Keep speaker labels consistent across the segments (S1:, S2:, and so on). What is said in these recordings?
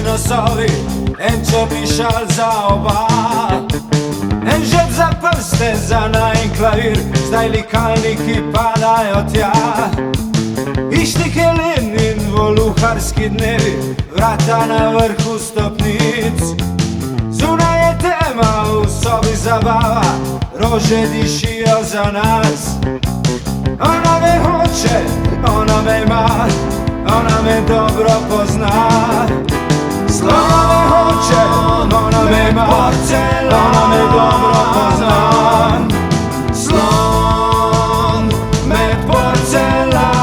S1: nosovi, en čopišal za oba, en žep za prste, za najn klavir, zdaj likalniki padajo tja. Išnik je len in voluharski dnevi, vrata na vrhu stopnic. Zunaj je tema, v sobi zabava, rože dišijo za nas. Ona me hoče, ona me ima, ona me dobro pozna. Ona me hoče, ona me ima, ona me dobro pozna. Slon med porcelanom.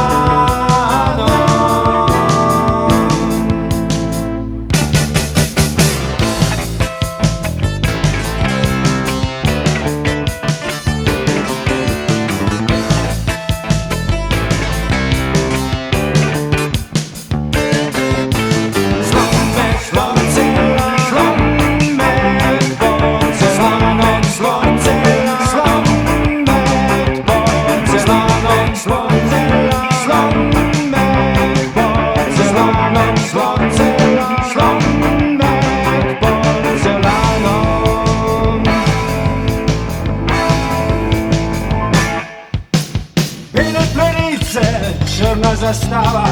S1: Črna zastava,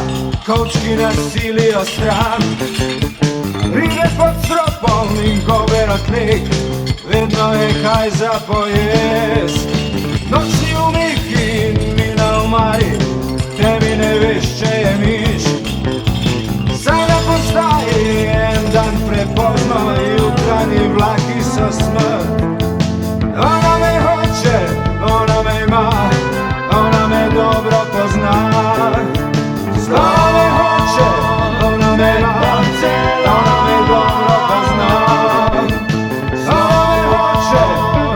S1: kovčki nasilijo stran. Ribe pod stropom in gobe na tleh, vedno je kaj za pojest. Nočni umiki in vina v mari, tebi ne veš, če je miš. Saj na postaji en dan prepozno, jutranji vlaki so smrt. Ona me hoče, ona me ima, ona me dobro pozna. Ona me hoče, ona me ima, ona me dobro pozna. Ona me hoče,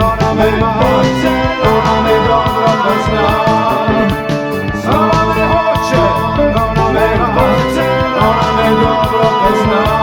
S1: ona me ima, ona me dobro pozna. Ona me hoče, ona me ima, ona me dobro pozna.